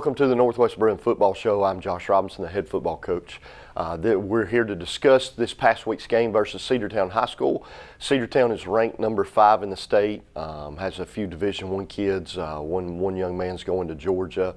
Welcome to the Northwest Bruins Football Show. I'm Josh Robinson, the head football coach. We're here to discuss this past week's game versus Cedartown High School. Cedartown is ranked number 5 in the state, has a few Division I kids. One young man's going to Georgia.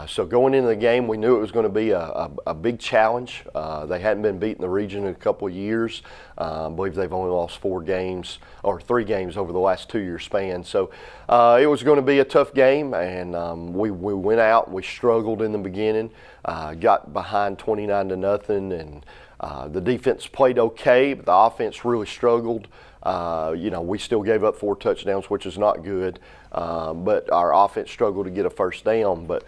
So going into the game, we knew it was going to be a big challenge. They hadn't been beaten in the region in a couple of years. I believe they've only lost 3 games over the last 2-year span. So it was going to be a tough game, and we went out. We struggled in the beginning, got behind 29-0, and the defense played okay, but the offense really struggled. We still gave up 4 touchdowns, which is not good, but our offense struggled to get a first down. But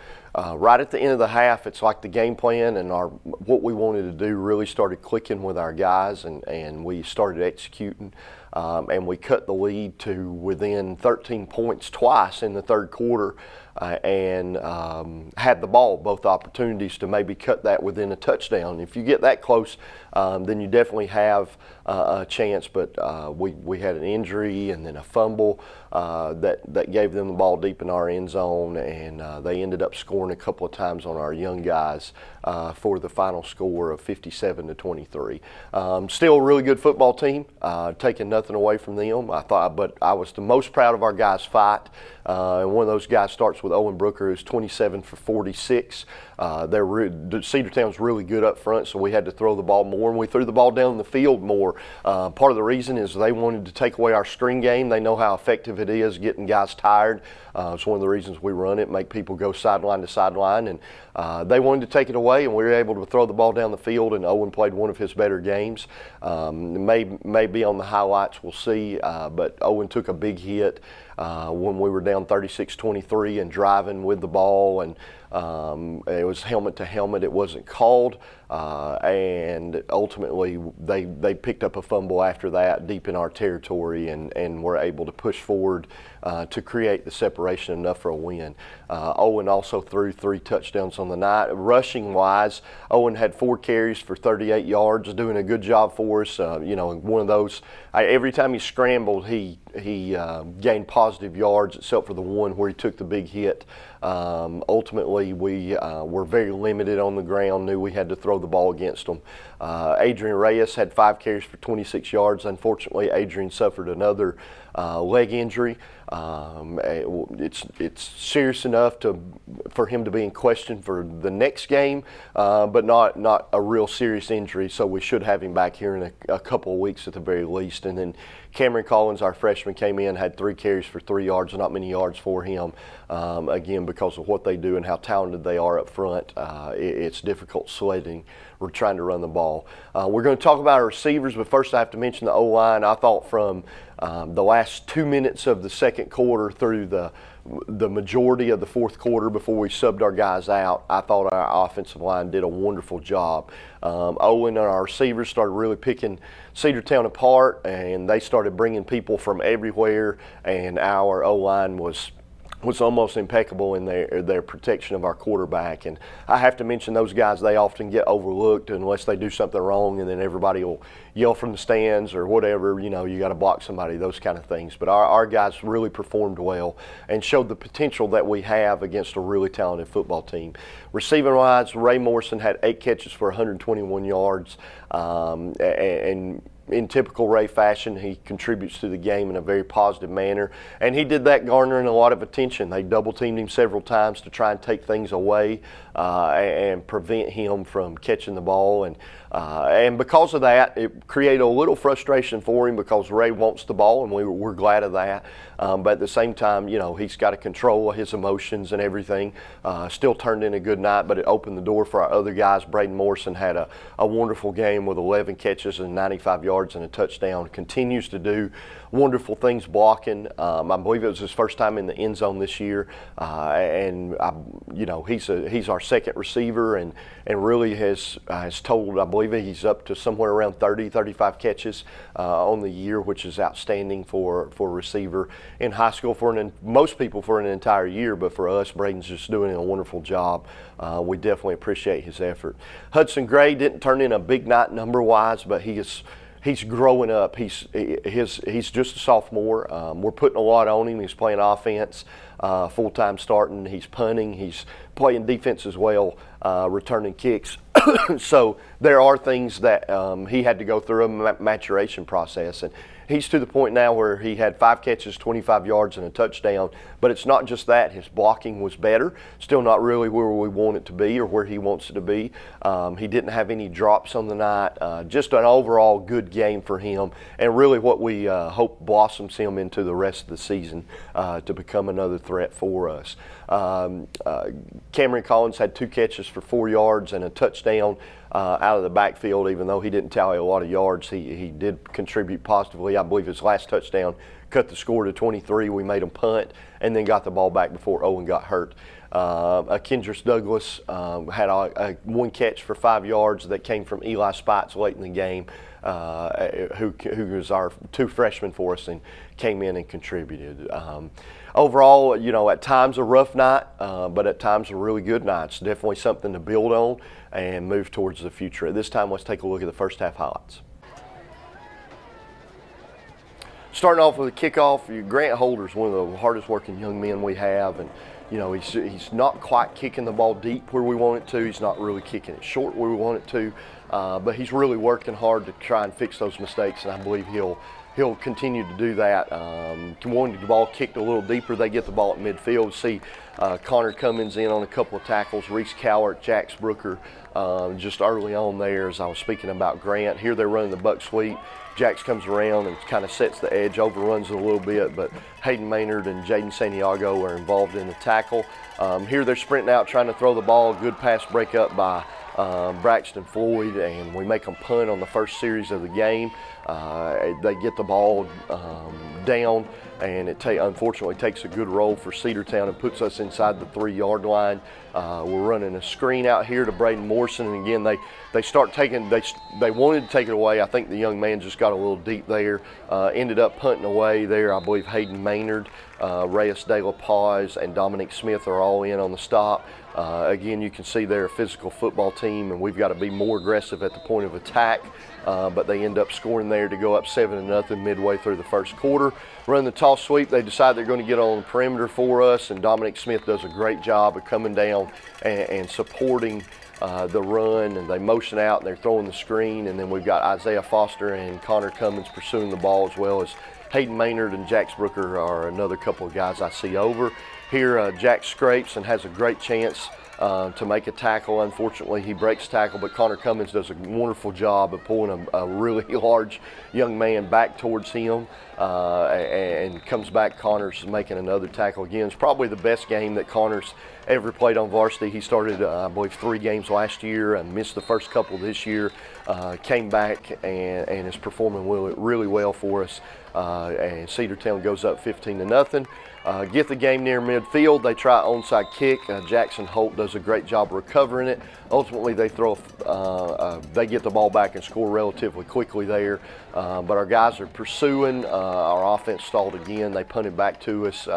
right at the end of the half, it's like the game plan and what we wanted to do really started clicking with our guys, and we started executing. And we cut the lead to within 13 points twice in the third quarter, and had the ball, both opportunities to maybe cut that within a touchdown. If you get that close, then you definitely have a chance. But we had an injury and then a fumble that gave them the ball deep in our end zone, and they ended up scoring a couple of times on our young guys for the final score of 57-23. Still a really good football team, taking nothing away from them. But I was the most proud of our guys' fight. And one of those guys starts with Owen Brooker, who's 27 for 46. Cedartown's really good up front, so we had to throw the ball more, and we threw the ball down the field more. Part of the reason is they wanted to take away our screen game. They know how effective it is getting guys tired. It's one of the reasons we run it, make people go sideline to sideline, and they wanted to take it away, and we were able to throw the ball down the field, and Owen played one of his better games. Maybe on the highlights, we'll see, but Owen took a big hit when we were down 36-23 and driving with the ball, and it was helmet to helmet. It wasn't called, and ultimately they picked up a fumble after that deep in our territory, and were able to push forward to create the separation enough for a win. Owen also threw 3 touchdowns on the night. Rushing wise, Owen had 4 carries for 38 yards, doing a good job for us. One of those, every time he scrambled, he gained positive yards, except for the one where he took the big hit. Ultimately, we were very limited on the ground, knew we had to throw the ball against them. Adrian Reyes had 5 carries for 26 yards. Unfortunately, Adrian suffered another leg injury. It's serious enough for him to be in question for the next game, but not a real serious injury, so we should have him back here in a couple of weeks at the very least. And then Cameron Collins, our freshman, came in, had 3 carries for 3 yards, not many yards for him. Again, because of what they do and how talented they are up front, it's difficult sledding. We're trying to run the ball. We're going to talk about our receivers, but first I have to mention the O-line. I thought from the last 2 minutes of the second quarter through the majority of the fourth quarter before we subbed our guys out, I thought our offensive line did a wonderful job. Owen and our receivers started really picking Cedartown apart, and they started bringing people from everywhere, and our O-line was almost impeccable in their protection of our quarterback. And I have to mention those guys, they often get overlooked unless they do something wrong, and then everybody will yell from the stands or whatever, you got to block somebody, those kind of things. But our guys really performed well and showed the potential that we have against a really talented football team. Receiving wise, Ray Morrison had 8 catches for 121 yards, and in typical Ray fashion, he contributes to the game in a very positive manner, and he did that garnering a lot of attention. They double-teamed him several times to try and take things away and prevent him from catching the ball, and because of that, it created a little frustration for him because Ray wants the ball, and we're glad of that. But at the same time, he's got to control his emotions and everything. Still turned in a good night, but it opened the door for our other guys. Braden Morrison had a wonderful game with 11 catches and 95 yards and a touchdown. Continues to do wonderful things blocking. I believe it was his first time in the end zone this year, and he's our second receiver, and really has told, I believe he's up to somewhere around 35 catches on the year, which is outstanding for a receiver in high school for most people for an entire year, but for us, Braden's just doing a wonderful job. We definitely appreciate his effort. Hudson Gray didn't turn in a big night number-wise, but he's growing up. He's just a sophomore. We're putting a lot on him. He's playing offense, full-time starting. He's punting. He's playing defense as well, returning kicks. So there are things that he had to go through a maturation process, and he's to the point now where he had 5 catches, 25 yards, and a touchdown. But it's not just that. His blocking was better. Still not really where we want it to be or where he wants it to be. He didn't have any drops on the night. Just an overall good game for him, and really what we hope blossoms him into the rest of the season to become another threat for us. Cameron Collins had 2 catches for 4 yards and a touchdown out of the backfield. Even though he didn't tally a lot of yards, he did contribute positively. I believe his last touchdown cut the score to 23. We made him punt and then got the ball back before Owen got hurt. Kendris Douglas had 1 catch for 5 yards that came from Eli Spites late in the game, who was our 2 freshmen for us and came in and contributed. Overall, at times a rough night, but at times a really good night. It's definitely something to build on and move towards the future. At this time, let's take a look at the first half highlights. Starting off with a kickoff, Grant Holder's one of the hardest working young men we have, and he's not quite kicking the ball deep where we want it to. He's not really kicking it short where we want it to, but he's really working hard to try and fix those mistakes, and I believe he'll continue to do that. Wanting the ball kicked a little deeper, they get the ball at midfield. See Connor Cummins in on a couple of tackles, Reese Cowart, Jax Brooker, just early on there as I was speaking about Grant. Here they're running the buck sweep. Jax comes around and kind of sets the edge, overruns it a little bit, but Hayden Maynard and Jaden Santiago are involved in the tackle. Here they're sprinting out, trying to throw the ball. Good pass breakup by Braxton Floyd, and we make them punt on the first series of the game. They get the ball down, and it unfortunately takes a good roll for Cedartown and puts us inside the 3-yard line. We're running a screen out here to Braden Morrison, and again they start taking. They wanted to take it away. I think the young man just got a little deep there. Ended up punting away there. I believe Hayden Maynard, Reyes De La Paz, and Dominic Smith are all in on the stop. Again, you can see they're a physical football team, and we've got to be more aggressive at the point of attack. But they end up scoring there to go up 7-0 midway through the first quarter. Run the toss sweep. They decide they're going to get on the perimeter for us, and Dominic Smith does a great job of coming down and supporting the run, and they motion out and they're throwing the screen, and then we've got Isaiah Foster and Connor Cummins pursuing the ball, as well as Hayden Maynard and Jax Brooker are another couple of guys I see over. Here Jack scrapes and has a great chance to make a tackle. Unfortunately, he breaks tackle, but Connor Cummins does a wonderful job of pulling a really large young man back towards him and comes back. Connor's making another tackle again. It's probably the best game that Connor's ever played on varsity. He started, I believe, 3 games last year and missed the first couple this year. Came back and is performing really well for us. And Cedartown goes up 15-0. Get the game near midfield. They try onside kick. Jackson Holt does a great job recovering it. Ultimately, they they get the ball back and score relatively quickly there. But our guys are pursuing. Our offense stalled again. They punted back to us.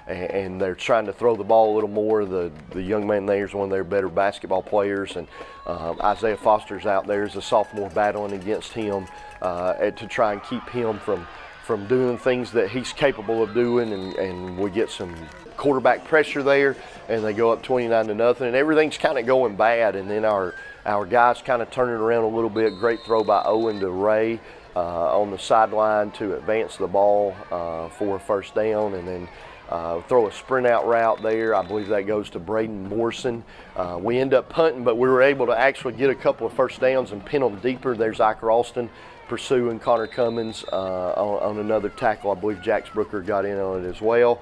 And they're trying to throw the ball a little more. The young man there is one of their better basketball players, and Isaiah Foster's out there as a sophomore battling against him to try and keep him from doing things that he's capable of doing, and we get some quarterback pressure there, and they go up 29-0, and everything's kind of going bad, and then our guys kind of turn it around a little bit. Great throw by Owen to Ray on the sideline to advance the ball for a first down, and then throw a sprint out route there. I believe that goes to Braden Morrison. We end up punting, but we were able to actually get a couple of first downs and pin them deeper. There's Iker Alston pursuing Connor Cummins on another tackle. I believe Jax Brooker got in on it as well.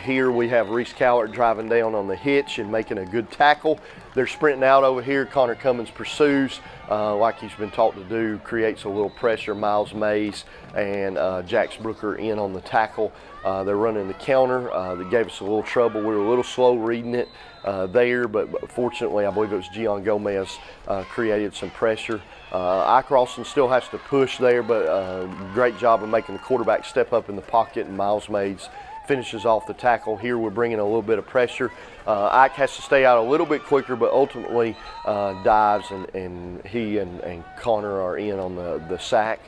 Here we have Reese Cowart driving down on the hitch and making a good tackle. They're sprinting out over here. Connor Cummins pursues like he's been taught to do, creates a little pressure. Miles Mays and Jax Brooker in on the tackle. They're running the counter. That gave us a little trouble. We were a little slow reading it there, but fortunately, I believe it was Gian Gomez created some pressure. Iker Alston still has to push there, but great job of making the quarterback step up in the pocket, and Miles Mays finishes off the tackle. Here we're bringing a little bit of pressure. Ike has to stay out a little bit quicker, but ultimately dives, and he and Connor are in on the sack.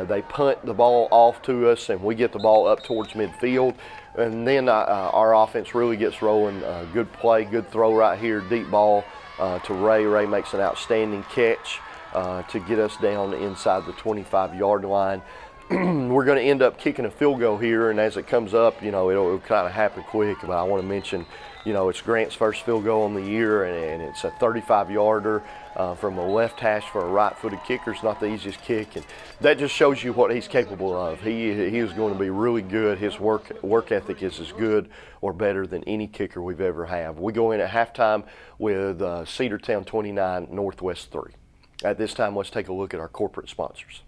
They punt the ball off to us, and we get the ball up towards midfield. And then our offense really gets rolling. Good play, good throw right here, deep ball to Ray. Ray makes an outstanding catch to get us down inside the 25-yard line. We're going to end up kicking a field goal here, and as it comes up, it'll kind of happen quick. But I want to mention, it's Grant's first field goal on the year, and it's a 35-yarder from a left hash for a right-footed kicker. It's not the easiest kick, and that just shows you what he's capable of. He is going to be really good. His work ethic is as good or better than any kicker we've ever had. We go in at halftime with Cedartown 29, Northwest 3. At this time, let's take a look at our corporate sponsors.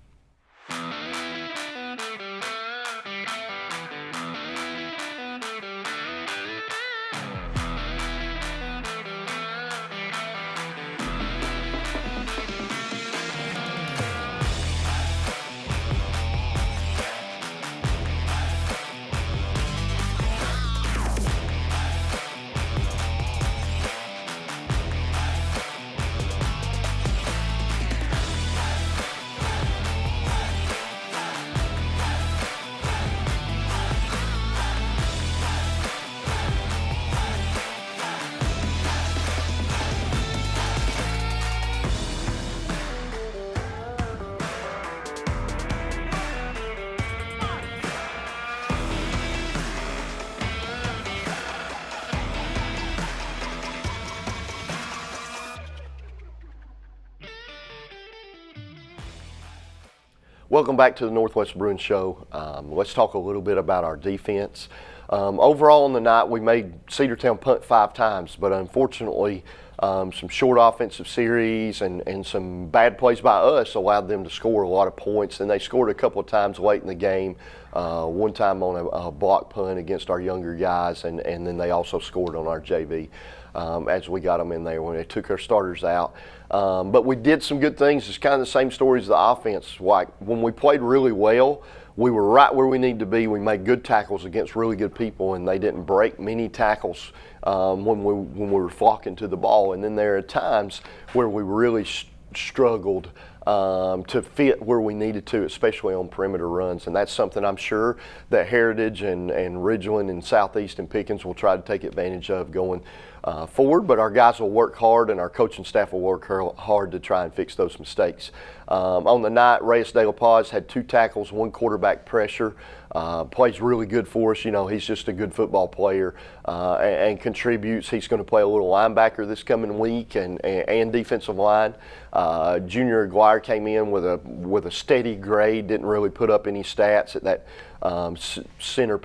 Welcome back to the Northwest Bruins Show. Let's talk a little bit about our defense. Overall on the night, we made Cedartown punt 5 times, but unfortunately, some short offensive series and some bad plays by us allowed them to score a lot of points. And they scored a couple of times late in the game, one time on a block punt against our younger guys, and then they also scored on our JV as we got them in there when they took our starters out. But we did some good things. It's kind of the same story as the offense. Like when we played really well, we were right where we need to be. We made good tackles against really good people, and they didn't break many tackles when we were flocking to the ball. And then there are times where we really struggled to fit where we needed to, especially on perimeter runs. And that's something I'm sure that Heritage and Ridgeland and Southeast and Pickens will try to take advantage of going forward. But our guys will work hard, and our coaching staff will work hard to try and fix those mistakes. On the night, Reyes De La Paz had 2 tackles, 1 quarterback pressure. Plays really good for us. He's just a good football player and contributes. He's going to play a little linebacker this coming week and defensive line. Junior Aguirre came in with a steady grade, didn't really put up any stats at that center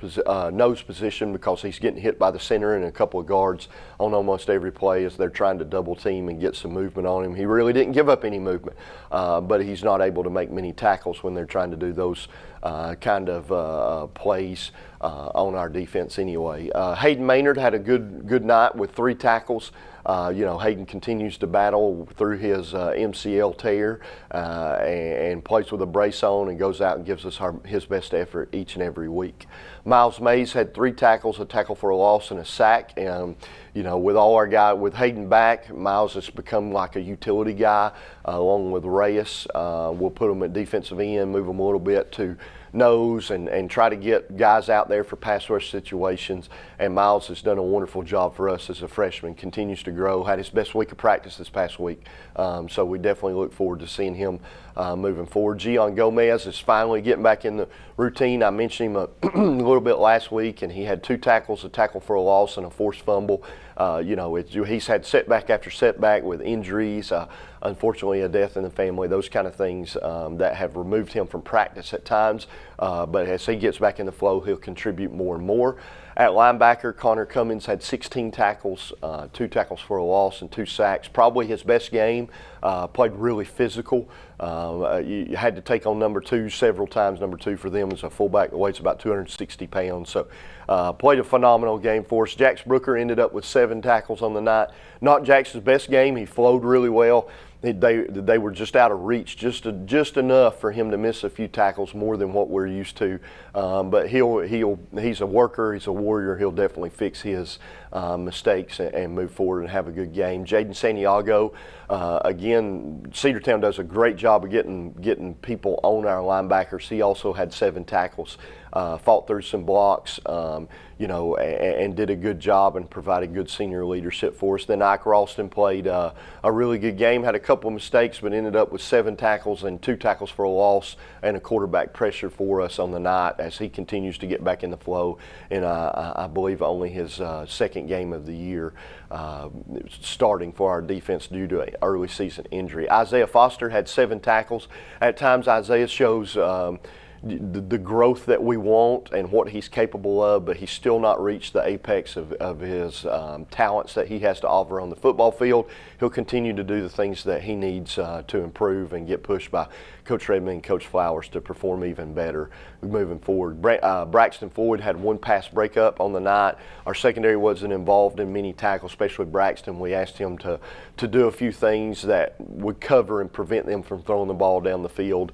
nose position because he's getting hit by the center and a couple of guards on almost every play as they're trying to double team and get some movement on him. He really didn't give up any movement, but he's not able to make many tackles when they're trying to do those kind of plays on our defense anyway. Hayden Maynard had a good night with 3 tackles. Hayden continues to battle through his MCL tear and plays with a brace on and goes out and gives us his best effort each and every week. Miles Mays had 3 tackles, a tackle for a loss and a sack. And, with all our guys, with Hayden back, Miles has become like a utility guy along with Reyes. We'll put him at defensive end, move him a little bit to nose and try to get guys out there for pass rush situations. And Miles has done a wonderful job for us as a freshman, continues to grow, had his best week of practice this past week. So we definitely look forward to seeing him moving forward. Gian Gomez is finally getting back in the routine. I mentioned him a little bit last week, and he had 2 tackles, a tackle for a loss and a forced fumble. He's had setback after setback with injuries, unfortunately a death in the family, those kind of things that have removed him from practice at times. But as he gets back in the flow, he'll contribute more and more. At linebacker, Connor Cummins had 16 tackles, 2 tackles for a loss and 2 sacks. Probably his best game. Played really physical. You had to take on number 2 several times. Number 2 for them is a fullback that weighs about 260 pounds. So played a phenomenal game for us. Jax Brooker ended up with 7 tackles on the night. Not Jax's best game. He flowed really well. they were just out of reach, just enough for him to miss a few tackles more than what we're used to. But he's a worker, he's a warrior. He'll definitely fix his mistakes and move forward and have a good game. Jaden Santiago, again, Cedartown does a great job of getting people on our linebackers. He also had 7 tackles, fought through some blocks, and did a good job and provided good senior leadership for us. Then Ike Ralston played a really good game, had a couple of mistakes, but ended up with 7 tackles and 2 tackles for a loss and a quarterback pressure for us on the night as he continues to get back in the flow. And I believe only his second game of the year starting for our defense due to an early season injury. Isaiah Foster had 7 tackles. At times Isaiah shows the growth that we want and what he's capable of, but he's still not reached the apex of his talents that he has to offer on the football field. He'll continue to do the things that he needs to improve and get pushed by Coach Redmond and Coach Flowers to perform even better moving forward. Braxton Floyd had 1 pass breakup on the night. Our secondary wasn't involved in many tackles, especially Braxton. We asked him to do a few things that would cover and prevent them from throwing the ball down the field,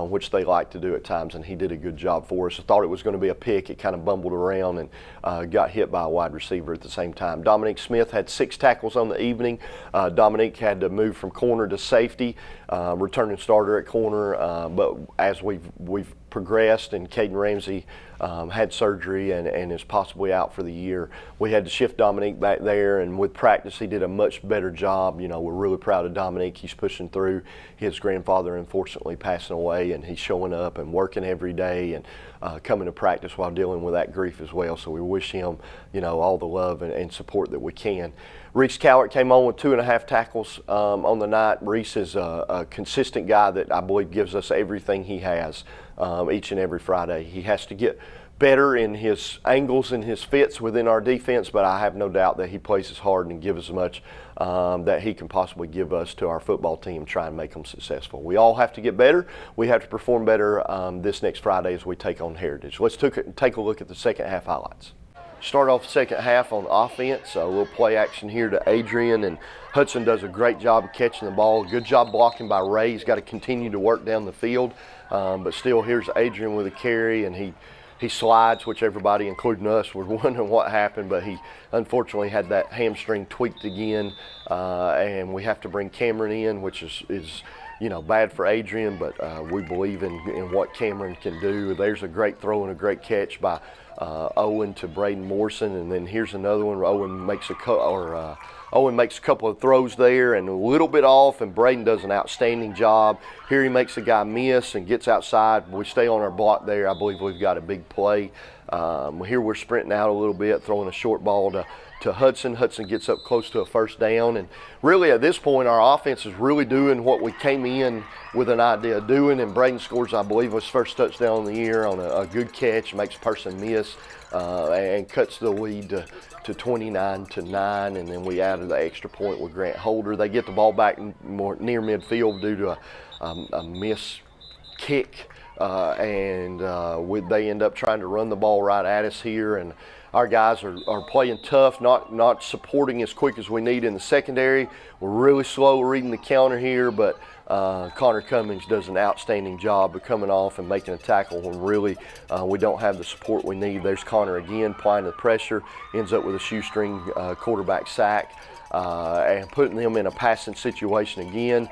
which they like to do at times, and he did a good job for us. I thought it was going to be a pick. It kind of bumbled around and got hit by a wide receiver at the same time. Dominique Smith had 6 tackles on the evening. Dominique had to move from corner to safety, returning starter at corner, but as we've progressed and Caden Ramsey had surgery and is possibly out for the year, we had to shift Dominique back there, and with practice he did a much better job. We're really proud of Dominique. He's pushing through. His grandfather unfortunately passing away, and he's showing up and working every day and coming to practice while dealing with that grief as well. So we wish him all the love and support that we can. Reese Cowart came on with 2.5 tackles on the night. Reese is a consistent guy that I believe gives us everything he has each and every Friday. He has to get better in his angles and his fits within our defense, but I have no doubt that he plays as hard and gives as much that he can possibly give us to our football team, try and make them successful. We all have to get better. We have to perform better this next Friday as we take on Heritage. Let's take a look at the second half highlights. Start off the second half on offense. A little play action here to Adrian, and Hudson does a great job of catching the ball. Good job blocking by Ray. He's got to continue to work down the field, but still here's Adrian with a carry, and he slides, which everybody, including us, was wondering what happened, but he unfortunately had that hamstring tweaked again, and we have to bring Cameron in, which is bad for Adrian, but we believe in what Cameron can do. There's a great throw and a great catch by Owen to Braden Morrison, and then here's another one where Owen makes a couple of throws there and a little bit off, and Braden does an outstanding job. Here he makes a guy miss and gets outside. We stay on our block there. I believe we've got a big play. Here we're sprinting out a little bit, throwing a short ball to Hudson. Hudson gets up close to a first down, and really at this point our offense is really doing what we came in with an idea of doing, and Braden scores, I believe, his first touchdown of the year on a good catch, makes a person miss, and cuts the lead to 29-9, and then we added the extra point with Grant Holder. They get the ball back more near midfield due to a miss kick, and they end up trying to run the ball right at us here, and our guys are playing tough, not supporting as quick as we need in the secondary. We're really slow reading the counter here, but Connor Cummings does an outstanding job of coming off and making a tackle when really we don't have the support we need. There's Connor again applying the pressure, ends up with a shoestring quarterback sack. And putting them in a passing situation again.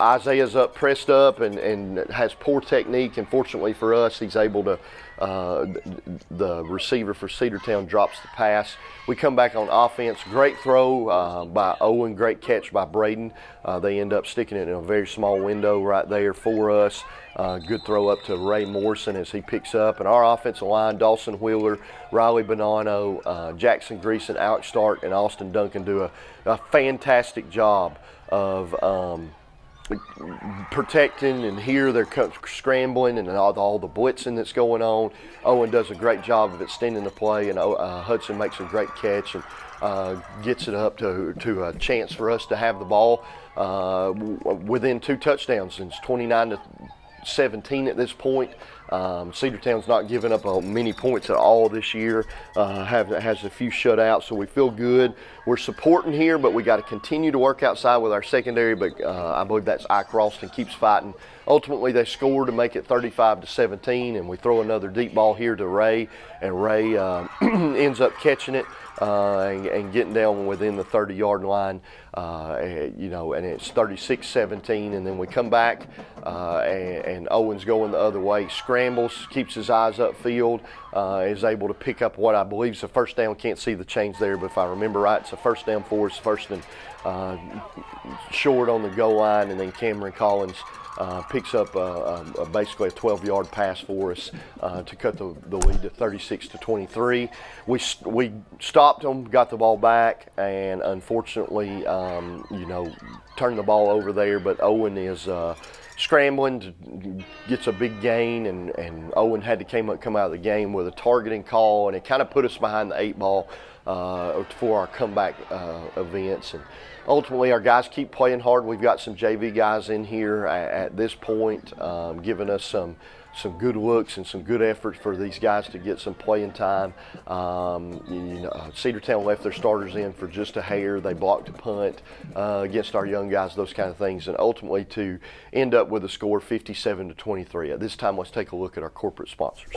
Isaiah's pressed up and has poor technique, and fortunately for us, he's able to, the receiver for Cedartown drops the pass. We come back on offense. Great throw by Owen, great catch by Braden. They end up sticking it in a very small window right there for us. Good throw up to Ray Morrison as he picks up. And our offensive line, Dawson Wheeler, Riley Bonanno, Jackson Greason, Alex Stark, and Austin Duncan do a fantastic job of protecting, and here they're scrambling and all the blitzing that's going on. Owen does a great job of extending the play, and Hudson makes a great catch and gets it up to a chance for us to have the ball within 2 touchdowns. It's 29-17 at this point. Cedartown's not given up many points at all this year, has a few shutouts, so we feel good. We're supporting here, but we got to continue to work outside with our secondary, but I believe that's Ike Ralston keeps fighting. Ultimately, they score to make it 35-17, and we throw another deep ball here to Ray, and Ray ends up catching it and getting down within the 30-yard line, and it's 36-17, and then we come back, and Owen's going the other way, scrambles, keeps his eyes upfield, is able to pick up what I believe is a first down. Can't see the chains there, but if I remember right, it's a first down for us, first and short on the goal line, and then Cameron Collins picks up basically a 12-yard pass for us to cut the lead to 36-23. We stopped them, got the ball back, and unfortunately, turned the ball over there. But Owen is scrambling, gets a big gain, and Owen had to come out of the game with a targeting call, and it kind of put us behind the 8 ball for our comeback events. And ultimately, our guys keep playing hard. We've got some JV guys in here at this point, giving us some good looks and some good effort for these guys to get some playing time. Cedartown left their starters in for just a hair. They blocked a punt against our young guys, those kind of things, and ultimately to end up with a score 57-23. At this time, let's take a look at our corporate sponsors.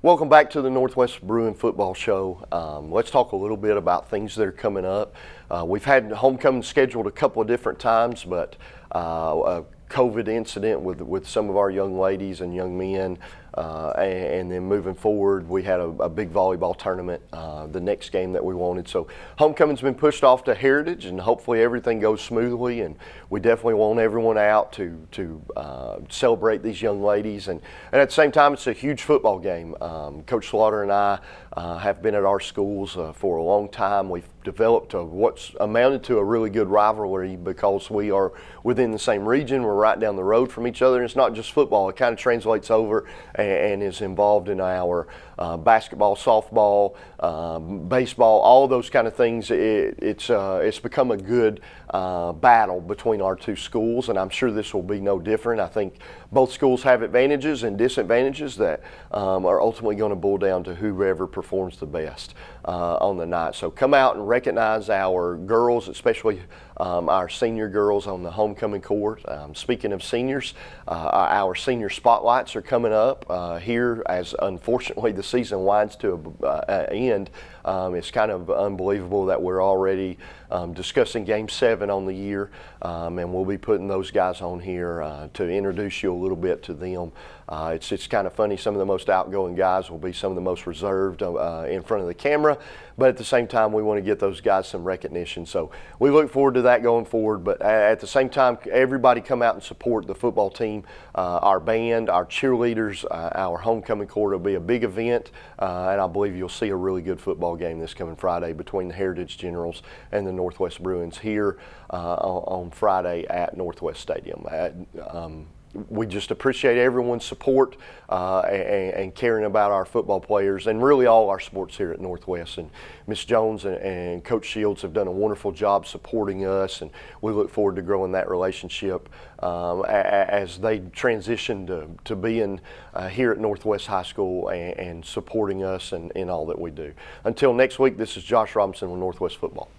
Welcome back to the Northwest Bruin Football Show. Let's talk a little bit about things that are coming up. We've had homecoming scheduled a couple of different times, but a COVID incident with some of our young ladies and young men, and then moving forward, we had a big volleyball tournament, the next game that we wanted. So homecoming's been pushed off to Heritage, and hopefully everything goes smoothly, and we definitely want everyone out to celebrate these young ladies. And at the same time, it's a huge football game. Coach Slaughter and I have been at our schools for a long time. We've developed what's amounted to a really good rivalry because we are within the same region. We're right down the road from each other. And it's not just football. It kind of translates over and is involved in our basketball, softball, baseball, all those kind of things. It's become a good battle between our two schools, and I'm sure this will be no different. I think both schools have advantages and disadvantages that are ultimately going to boil down to whoever performs the best on the night. So come out and recognize our girls, especially our senior girls on the homecoming court. Speaking of seniors, our senior spotlights are coming up here as unfortunately the season winds to an end. It's kind of unbelievable that we're already discussing Game 7 on the year, and we'll be putting those guys on here to introduce you a little bit to them. It's kind of funny. Some of the most outgoing guys will be some of the most reserved in front of the camera, but at the same time, we want to get those guys some recognition. So we look forward to that going forward, but at the same time, everybody come out and support the football team, our band, our cheerleaders, our homecoming court. It'll be a big event, and I believe you'll see a really good football game this coming Friday between the Heritage Generals and the Northwest Bruins here on Friday at Northwest Stadium. We just appreciate everyone's support and caring about our football players and really all our sports here at Northwest. And Ms. Jones and Coach Shields have done a wonderful job supporting us, and we look forward to growing that relationship as they transition to being here at Northwest High School and supporting us in all that we do. Until next week, this is Josh Robinson with Northwest Football.